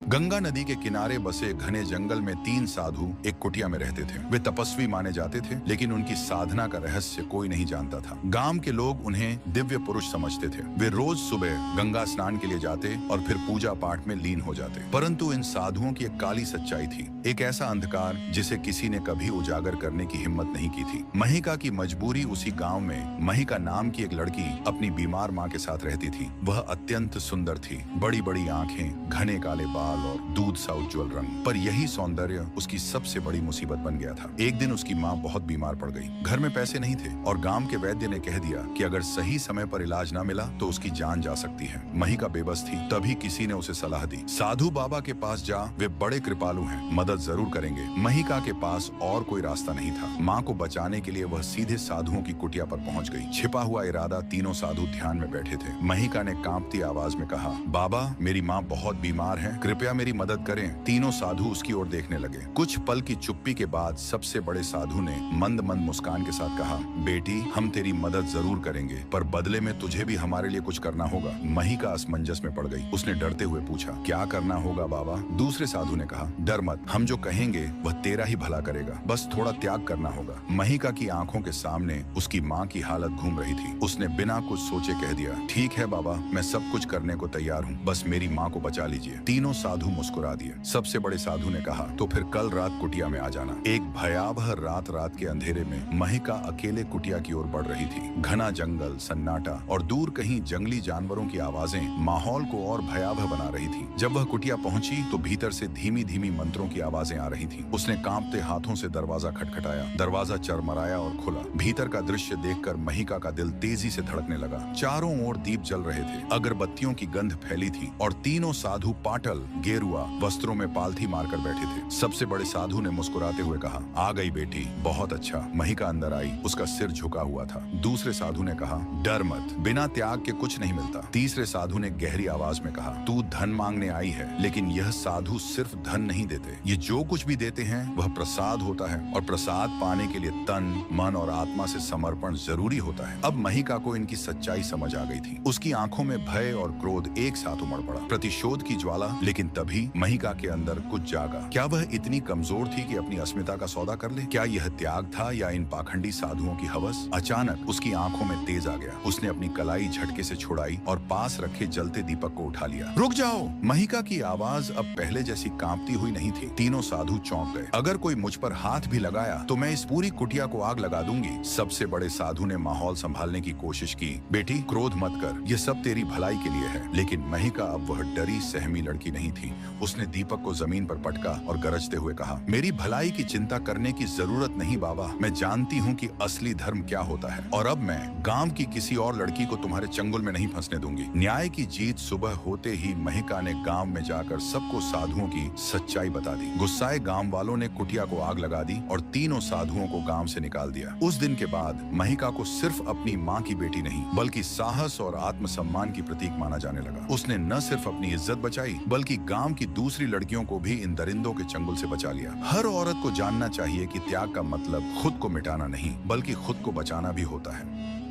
गंगा नदी के किनारे बसे घने जंगल में 3 साधु एक कुटिया में रहते थे। वे तपस्वी माने जाते थे, लेकिन उनकी साधना का रहस्य कोई नहीं जानता था। गांव के लोग उन्हें दिव्य पुरुष समझते थे। वे रोज सुबह गंगा स्नान के लिए जाते और फिर पूजा पाठ में लीन हो जाते। परंतु इन साधुओं की एक काली सच्चाई थी, एक ऐसा अंधकार जिसे किसी ने कभी उजागर करने की हिम्मत नहीं की थी। महिका की मजबूरी। उसी गाँव में महिका नाम की एक लड़की अपनी बीमार माँ के साथ रहती थी। वह अत्यंत सुंदर थी, बड़ी बड़ी आंखें, घने काले बाल और दूध सा उज्जवल रंग। पर यही सौंदर्य उसकी सबसे बड़ी मुसीबत बन गया था। एक दिन उसकी माँ बहुत बीमार पड़ गई। घर में पैसे नहीं थे और गांव के वैद्य ने कह दिया कि अगर सही समय पर इलाज ना मिला तो उसकी जान जा सकती है। महिका बेबस थी। तभी किसी ने उसे सलाह दी, साधु बाबा के पास जा, वे बड़े कृपालु हैं, मदद जरूर करेंगे। महिका के पास और कोई रास्ता नहीं था। माँ को बचाने के लिए वह सीधे साधुओं की कुटिया पर पहुंच गई। छिपा हुआ इरादा। तीनों साधु ध्यान में बैठे थे। महिका ने कांपती आवाज में कहा, बाबा मेरी माँ बहुत बीमार है, कृपया मेरी मदद करें। तीनों साधु उसकी ओर देखने लगे। कुछ पल की चुप्पी के बाद सबसे बड़े साधु ने मंद मंद मुस्कान के साथ कहा, बेटी हम तेरी मदद जरूर करेंगे, पर बदले में तुझे भी हमारे लिए कुछ करना होगा। महिका असमंजस में पड़ गई। उसने डरते हुए पूछा, क्या करना होगा बाबा? दूसरे साधु ने कहा, डर मत, हम जो कहेंगे वह तेरा ही भला करेगा, बस थोड़ा त्याग करना होगा। महिका की आंखों के सामने उसकी माँ की हालत घूम रही थी। उसने बिना कुछ सोचे कह दिया, ठीक है बाबा, मैं सब कुछ करने को तैयार हूँ, बस मेरी माँ को बचा लीजिए। तीनों साधु मुस्कुरा दिए। सबसे बड़े साधु ने कहा, तो फिर कल रात कुटिया में आ जाना। एक भयावह रात के अंधेरे में महिका अकेले कुटिया की ओर बढ़ रही थी। घना जंगल, सन्नाटा और दूर कहीं जंगली जानवरों की आवाजें माहौल को और भयावह बना रही थी। जब वह कुटिया पहुंची तो भीतर से धीमी धीमी मंत्रों की आवाजें आ रही थी। उसने कांपते हाथों से दरवाजा खटखटाया। दरवाजा चरमराया और खुला। भीतर का दृश्य देखकर महिका का दिल तेजी से धड़कने लगा। चारों ओर दीप जल रहे थे, अगरबत्तियों की गंध फैली थी और तीनों साधु पाटल, गेरुआ वस्त्रों में पालथी मारकर बैठे थे। सबसे बड़े साधु ने मुस्कुराते हुए कहा, आ गई बेटी, बहुत अच्छा। महिका अंदर आई। उसका सिर झुका हुआ था। दूसरे साधु ने कहा, डर मत, बिना त्याग के कुछ नहीं मिलता। तीसरे साधु ने गहरी आवाज में कहा, तू धन मांगने आई है, लेकिन यह साधु सिर्फ धन नहीं देते, ये जो कुछ भी देते हैं वह प्रसाद होता है, और प्रसाद पाने के लिए तन, मन और आत्मा से समर्पण जरूरी होता है। अब महिका को इनकी सच्चाई समझ आ गई थी। उसकी आंखों में भय और क्रोध एक साथ उमड़ पड़ा, प्रतिशोध की ज्वाला। लेकिन तभी महिका के अंदर कुछ जागा। क्या वह इतनी कमजोर थी कि अपनी अस्मिता का सौदा कर ले? क्या यह त्याग था या इन पाखंडी साधुओं की हवस? अचानक उसकी आंखों में तेज आ गया। उसने अपनी कलाई झटके से छुड़ाई और पास रखे जलते दीपक को उठा लिया। रुक जाओ! महिका की आवाज अब पहले जैसी कांपती हुई नहीं थी। तीनों साधु चौंक गए। अगर कोई मुझ पर हाथ भी लगाया तो मैं इस पूरी कुटिया को आग लगा दूंगी। सबसे बड़े साधु ने माहौल संभालने की कोशिश की। बेटी क्रोध मत कर, यह सब तेरी भलाई के लिए है। लेकिन महिका अब वह डरी सहमी लड़की नहीं थी। उसने दीपक को जमीन पर पटका और गरजते हुए कहा, मेरी भलाई की चिंता करने की जरूरत नहीं बाबा, मैं जानती हूँ कि असली धर्म क्या होता है, और अब मैं गांव की किसी और लड़की को तुम्हारे चंगुल में नहीं फंसने दूंगी। न्याय की जीत सुबह होते ही महिका ने गांव में जाकर सबको साधुओं की सच्चाई बता दी। गुस्साए गांव वालों ने कुटिया को आग लगा दी और तीनों साधुओं को गांव से निकाल दिया। उस दिन के बाद महिका को सिर्फ अपनी माँ की बेटी नहीं, बल्कि साहस और आत्मसम्मान की प्रतीक माना जाने लगा। उसने न सिर्फ अपनी इज्जत बचाई, बल्कि गांव की दूसरी लड़कियों को भी इन दरिंदों के चंगुल से बचा लिया। हर औरत को जानना चाहिए कि त्याग का मतलब खुद को मिटाना नहीं, बल्कि खुद को बचाना भी होता है।